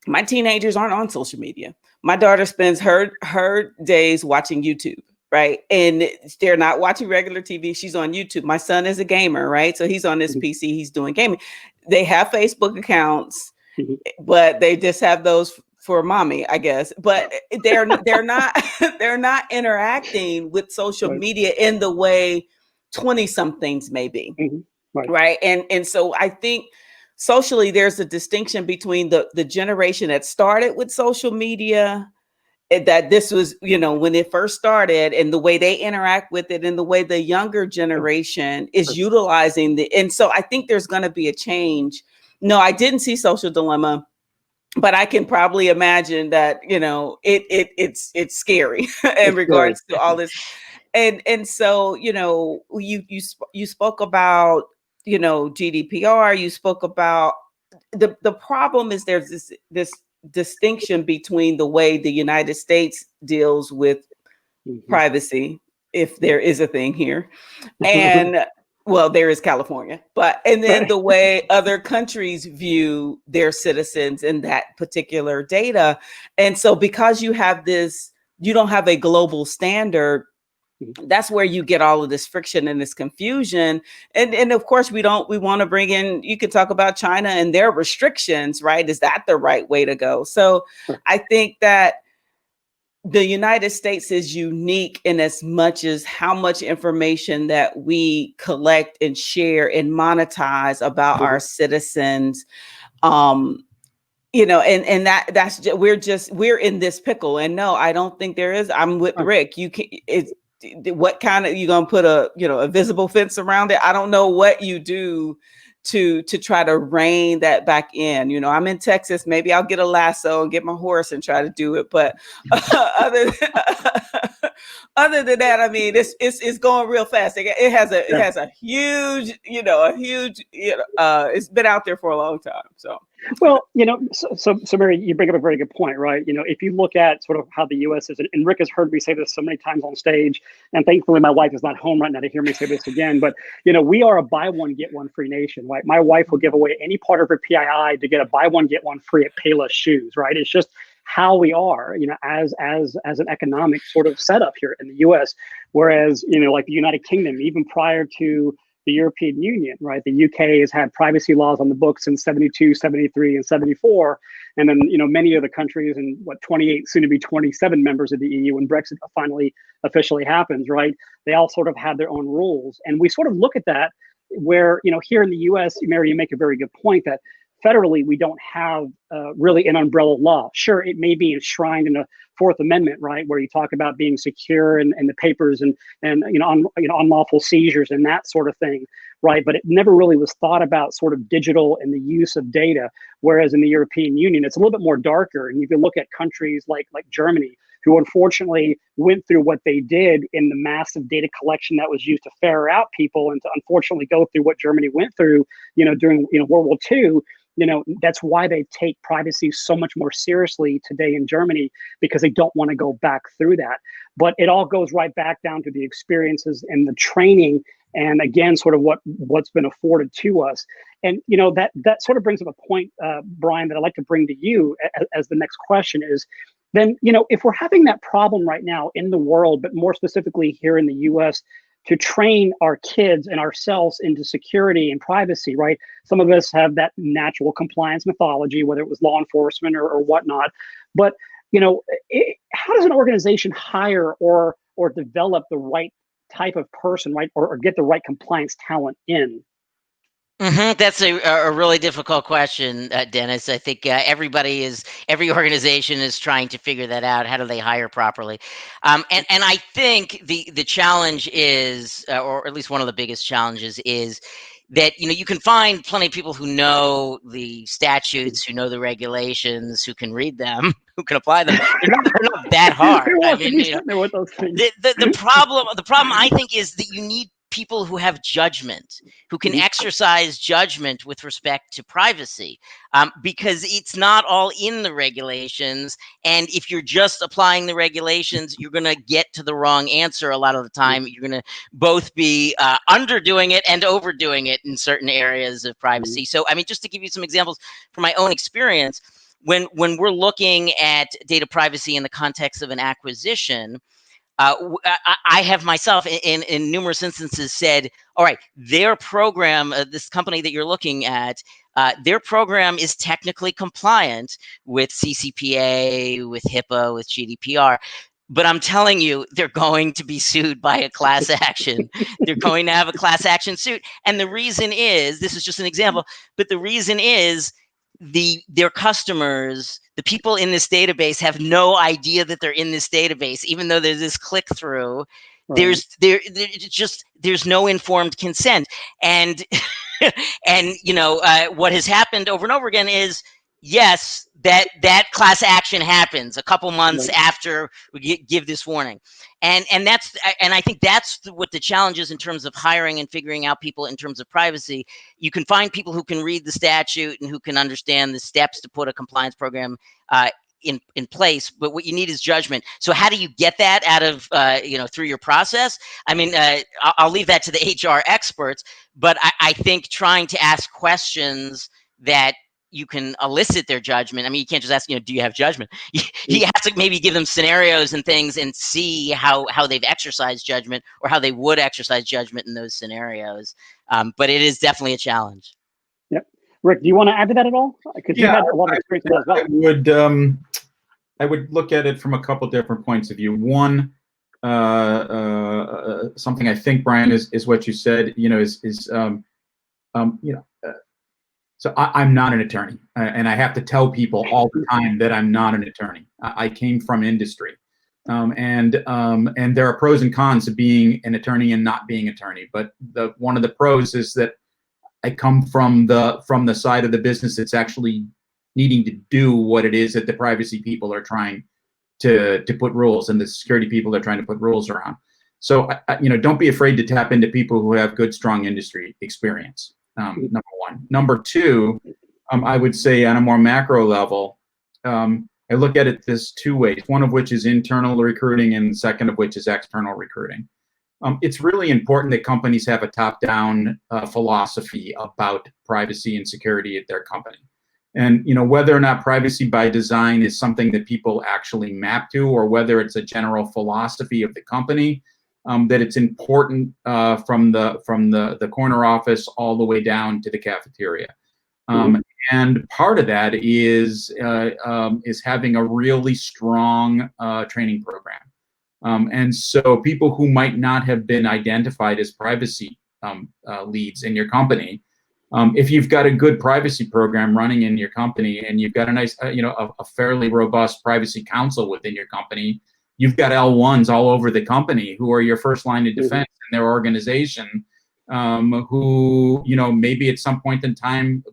Speaker 3: my teenagers aren't on social media. My daughter spends her days watching YouTube. Right. And they're not watching regular TV. She's on YouTube. My son is a gamer. Right. So he's on his PC. He's doing gaming. They have Facebook accounts, but they just have those for mommy, I guess, but they're not they're not interacting with social
Speaker 2: Right.
Speaker 3: media in the way 20 somethings may be. Right. And so I think socially there's a distinction between the generation that started with social media, and that this was, when it first started, and the way they interact with it, and the way the younger generation is utilizing and so I think there's going to be a change. No, I didn't see Social Dilemma, but I can probably imagine that, it's scary in regards to all this. And so, you spoke about, GDPR, you spoke about the problem is there's this distinction between the way the United States deals with privacy, if there is a thing here, and well, there is California, and then the way other countries view their citizens and that particular data. And so because you don't have a global standard, that's where you get all of this friction and this confusion. And of course we want to bring in, you could talk about China and their restrictions, right? Is that the right way to go? So I think that the United States is unique in as much as how much information that we collect and share and monetize about our citizens. And we're in this pickle. And no, I don't think there is. I'm with Rick. What kind of, you gonna put a visible fence around it? I don't know what you do to try to rein that back in. I'm in Texas. Maybe I'll get a lasso and get my horse and try to do it. But other than that, I mean, it's going real fast. It has a huge, it's been out there for a long time. So.
Speaker 2: Well, so Mary, you bring up a very good point, right? If you look at sort of how the U.S. is, and Rick has heard me say this so many times on stage, and thankfully my wife is not home right now to hear me say this again, but, we are a buy one, get one free nation, right? My wife will give away any part of her PII to get a buy one, get one free at Payless shoes, right? It's just how we are, as an economic sort of setup here in the U.S. Whereas, like the United Kingdom, even prior to the European Union, right? The UK has had privacy laws on the books in 72, 73, and 74. And then, many of the countries and 28, soon to be 27 members of the EU when Brexit finally officially happens, right? They all sort of have their own rules. And we sort of look at that where, here in the US, Mary, you make a very good point that federally, we don't have really an umbrella law. Sure, it may be enshrined in the Fourth Amendment, right, where you talk about being secure and the papers and unlawful seizures and that sort of thing, right? But it never really was thought about sort of digital and the use of data. Whereas in the European Union, it's a little bit more darker. And you can look at countries like Germany, who unfortunately went through what they did in the massive data collection that was used to ferret out people, and to unfortunately go through what Germany went through, during World War II. That's why they take privacy so much more seriously today in Germany, because they don't want to go back through that. But it all goes right back down to the experiences and the training, and again, sort of what's been afforded to us. And that sort of brings up a point, Brian, that I'd like to bring to you as the next question is, then if we're having that problem right now in the world, but more specifically here in the U.S., to train our kids and ourselves into security and privacy, right? Some of us have that natural compliance mythology, whether it was law enforcement or whatnot. But, how does an organization hire or develop the right type of person, right? Or get the right compliance talent in?
Speaker 5: That's a really difficult question, Dennis. I think every organization is trying to figure that out. How do they hire properly? And I think the challenge is, or at least one of the biggest challenges is that, you can find plenty of people who know the statutes, who know the regulations, who can read them, who can apply them. They're not that hard. I mean, the problem I think is that you need people who have judgment, who can exercise judgment with respect to privacy, because it's not all in the regulations. And if you're just applying the regulations, you're going to get to the wrong answer a lot of the time. You're going to both be underdoing it and overdoing it in certain areas of privacy. So, I mean, just to give you some examples from my own experience, when we're looking at data privacy in the context of an acquisition, I have myself in numerous instances said, all right, their program, this company that you're looking at, their program is technically compliant with CCPA, with HIPAA, with GDPR. But I'm telling you, they're going to be sued by a class action. They're going to have a class action suit. And the reason is, this is just an example, but the reason is their customers, the people in this database have no idea that they're in this database, even though there's this click through.
Speaker 2: Right.
Speaker 5: There's no informed consent. And and what has happened over and over again is, yes, that class action happens a couple months
Speaker 2: Right.
Speaker 5: after we give this warning, and I think that's what the challenge is in terms of hiring and figuring out people in terms of privacy. You can find people who can read the statute and who can understand the steps to put a compliance program in place, but what you need is judgment. So how do you get that out of through your process? I mean, I'll leave that to the HR experts, but I think trying to ask questions that you can elicit their judgment. I mean, you can't just ask, do you have judgment? You have to maybe give them scenarios and things and see how they've exercised judgment or how they would exercise judgment in those scenarios. But it is definitely a challenge.
Speaker 2: Yep. Rick, do you want to add to that at all? Because you had a lot of experience with that as well.
Speaker 4: I would look at it from a couple different points of view. One, something I think, Brian, is what you said. So I'm not an attorney, and I have to tell people all the time that I'm not an attorney. I came from industry, and there are pros and cons to being an attorney and not being an attorney. But one of the pros is that I come from the side of the business that's actually needing to do what it is that the privacy people are trying to put rules, and the security people are trying to put rules around. So don't be afraid to tap into people who have good, strong industry experience. Number one. Number two, I would say on a more macro level, I look at it this two ways. One of which is internal recruiting, and the second of which is external recruiting. It's really important that companies have a top-down philosophy about privacy and security at their company. And whether or not privacy by design is something that people actually map to, or whether it's a general philosophy of the company, that it's important from the corner office all the way down to the cafeteria. And part of that is having a really strong training program. And so people who might not have been identified as privacy leads in your company, if you've got a good privacy program running in your company, and you've got a nice, a fairly robust privacy council within your company, you've got L1s all over the company who are your first line of defense in their organization, who, maybe at some point in time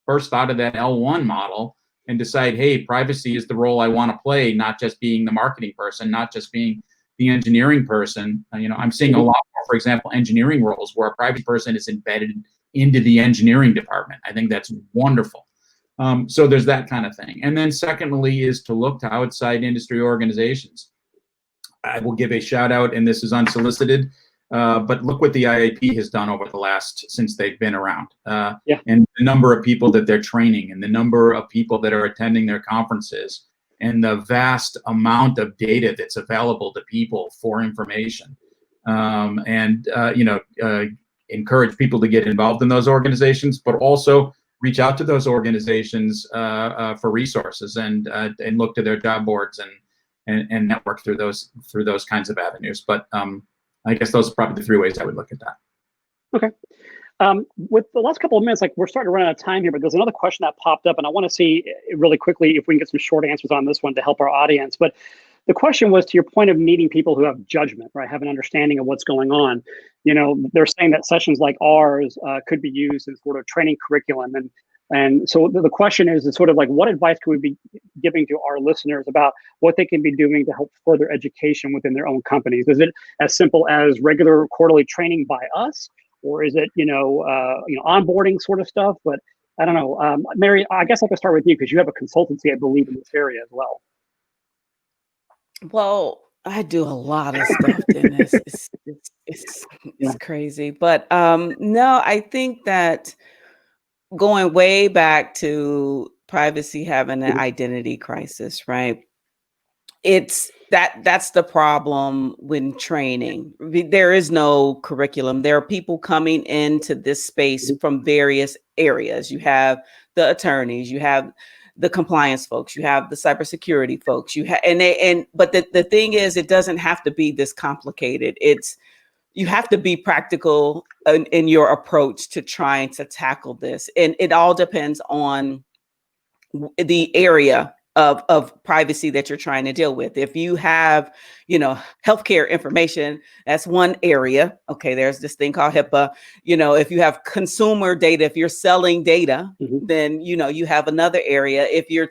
Speaker 4: burst out of that L1 model and decide, hey, privacy is the role I want to play, not just being the marketing person, not just being the engineering person. I'm seeing a lot more, for example, engineering roles where a privacy person is embedded into the engineering department. I think that's wonderful. So there's that kind of thing. And then secondly is to look to outside industry organizations. I will give a shout out, and this is unsolicited, but look what the IAP has done over the since they've been around. And the number of people that they're training, and the number of people that are attending their conferences, and the vast amount of data that's available to people for information. Encourage people to get involved in those organizations, but also reach out to those organizations for resources, and look to their job boards and network through those kinds of avenues. But I guess those are probably the three ways I would look at that.
Speaker 2: Okay. With the last couple of minutes, we're starting to run out of time here, but there's another question that popped up, and I want to see really quickly if we can get some short answers on this one to help our audience. But the question was, to your point of needing people who have judgment, right, have an understanding of what's going on. They're saying that sessions like ours could be used as sort of training curriculum, and so the question is sort of what advice could we be giving to our listeners about what they can be doing to help further education within their own companies? Is it as simple as regular quarterly training by us, or is it onboarding sort of stuff? But I don't know. Mary, I guess I could start with you because you have a consultancy, I believe, in this area as well.
Speaker 3: Well, I do a lot of stuff, Dennis. It's crazy. But no, I think that going way back to privacy having an identity crisis, right? that's the problem when training. There is no curriculum. There are people coming into this space from various areas. You have the attorneys, you have the compliance folks, you have the cybersecurity folks, but the thing is, it doesn't have to be this complicated. You have to be practical in your approach to trying to tackle this. And it all depends on the area of privacy that you're trying to deal with. If you have, healthcare information, that's one area. Okay, there's this thing called HIPAA. If you have consumer data, if you're selling data, then you have another area. If you're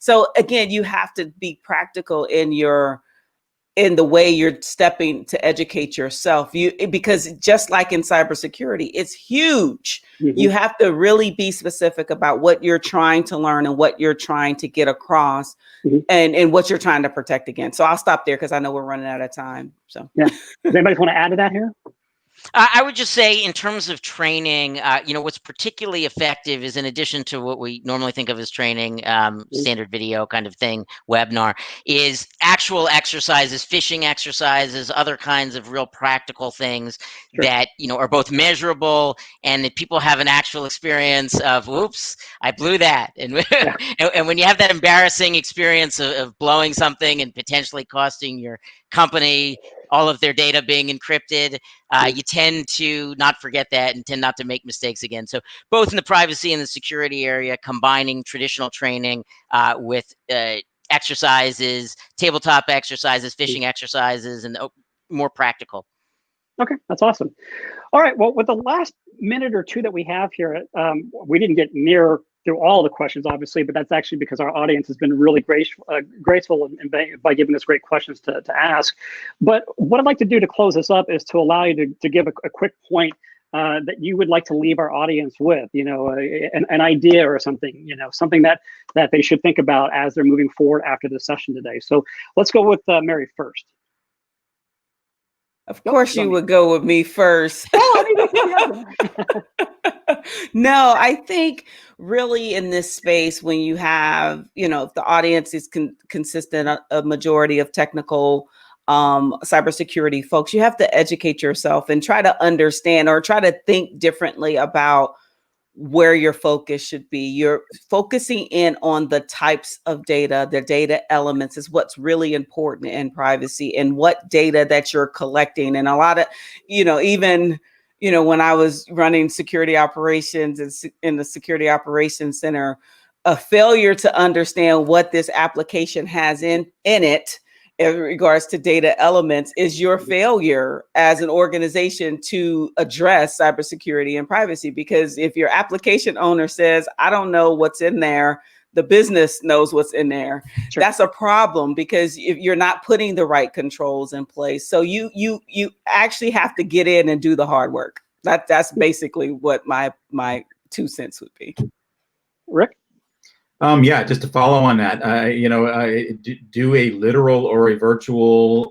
Speaker 3: so again, you have to be practical in the way you're stepping to educate yourself. Because just like in cybersecurity, it's huge. You have to really be specific about what you're trying to learn and what you're trying to get across and what you're trying to protect against. So I'll stop there because I know we're running out of time. So
Speaker 2: yeah. Does anybody want to add to that here?
Speaker 5: I would just say, in terms of training, what's particularly effective is, in addition to what we normally think of as training, standard video kind of thing, webinar, is actual exercises, phishing exercises, other kinds of real practical things that, are both measurable and that people have an actual experience of, whoops, I blew that. And, and when you have that embarrassing experience of blowing something and potentially costing your company all of their data being encrypted, you tend to not forget that and tend not to make mistakes again. So both in the privacy and the security area, combining traditional training with exercises, tabletop exercises, phishing exercises, and more practical.
Speaker 2: Okay, that's awesome. All right, well, with the last minute or two that we have here, we didn't get near through all the questions, obviously, but that's actually because our audience has been really graceful by giving us great questions to ask. But what I'd like to do to close this up is to allow you to give a quick point that you would like to leave our audience with, an idea or something, something that they should think about as they're moving forward after the session today. So let's go with Mary first.
Speaker 3: Of course, you would go with me first. No, I think really in this space, when you have, if the audience is consistent, a majority of technical cybersecurity folks, you have to educate yourself and try to understand or try to think differently about where your focus should be. You're focusing in on the types of data, the data elements is what's really important in privacy, and what data that you're collecting. And a lot of, even, when I was running security operations in the security operations center, a failure to understand what this application has in it in regards to data elements is your failure as an organization to address cybersecurity and privacy. Because if your application owner says, I don't know what's in there, the business knows what's in there. That's a problem, because if you're not putting the right controls in place. So you actually have to get in and do the hard work. That's basically what my 2 cents would be.
Speaker 2: Rick?
Speaker 4: Yeah, just to follow on that, do a literal or a virtual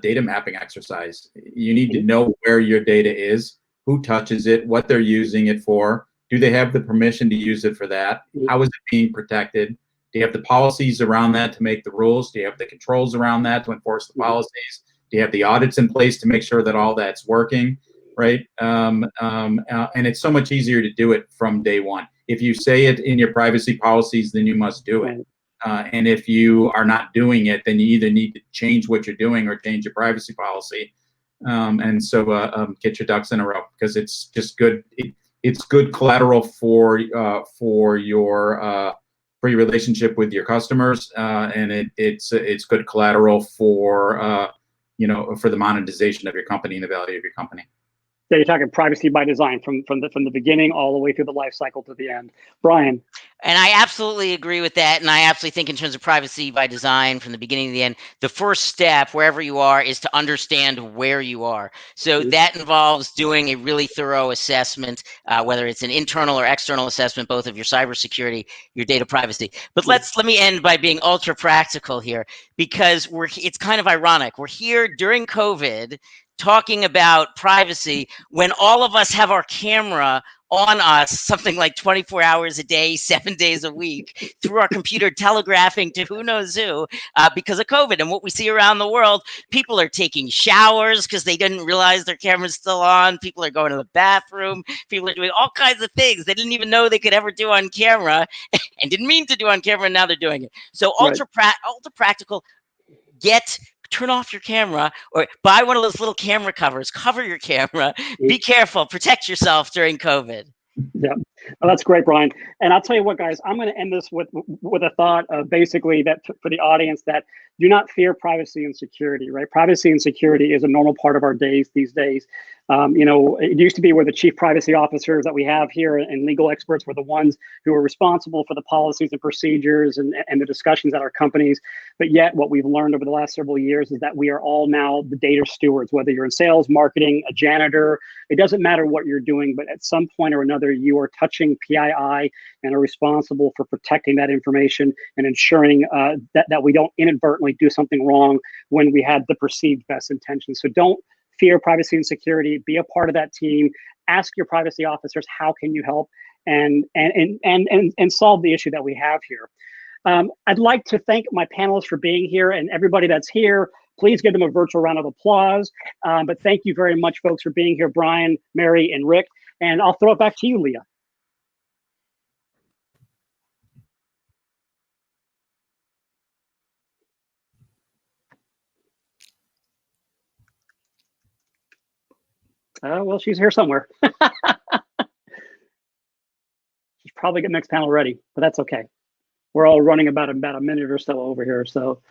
Speaker 4: data mapping exercise. You need to know where your data is, who touches it, what they're using it for. Do they have the permission to use it for that? How is it being protected? Do you have the policies around that to make the rules? Do you have the controls around that to enforce the policies? Do you have the audits in place to make sure that all that's working, right? And it's so much easier to do it from day one. If you say it in your privacy policies, then you must do it. And if you are not doing it, then you either need to change what you're doing or change your privacy policy. And so get your ducks in a row, because it's just good. It's good collateral for your relationship with your customers, and it's good collateral for for the monetization of your company and the value of your company.
Speaker 2: Yeah, you're talking privacy by design from the beginning all the way through the life cycle to the end. Brian.
Speaker 5: And I absolutely agree with that. And I absolutely think, in terms of privacy by design from the beginning to the end, the first step, wherever you are, is to understand where you are. So that involves doing a really thorough assessment, whether it's an internal or external assessment, both of your cybersecurity, your data privacy. But let me end by being ultra practical here, because it's kind of ironic. We're here during COVID talking about privacy when all of us have our camera on us something like 24 hours a day, 7 days a week through our computer, telegraphing to who knows who because of COVID. And what we see around the world, people are taking showers because they didn't realize their camera's still on. People are going to the bathroom. People are doing all kinds of things they didn't even know they could ever do on camera and didn't mean to do on camera. And now they're doing it. So ultra practical. Turn off your camera or buy one of those little camera covers, cover your camera, be careful, protect yourself during COVID.
Speaker 2: Yeah, well, that's great, Brian. And I'll tell you what, guys, I'm going to end this with a thought of basically that for the audience, that do not fear privacy and security, right? Privacy and security is a normal part of our days these days. It used to be where the chief privacy officers that we have here and legal experts were the ones who were responsible for the policies and procedures and the discussions at our companies. But yet what we've learned over the last several years is that we are all now the data stewards, whether you're in sales, marketing, a janitor. It doesn't matter what you're doing, but at some point or another, you are touching PII and are responsible for protecting that information and ensuring that we don't inadvertently do something wrong when we had the perceived best intentions. So don't fear privacy and security. Be a part of that team. Ask your privacy officers, how can you help and solve the issue that we have here. I'd like to thank my panelists for being here, and everybody that's here, please give them a virtual round of applause. But thank you very much, folks, for being here, Brian, Mary, and Rick. And I'll throw it back to you, Leah. Well, she's here somewhere. She's probably getting the next panel ready, but that's okay. We're all running about a minute or so over here. So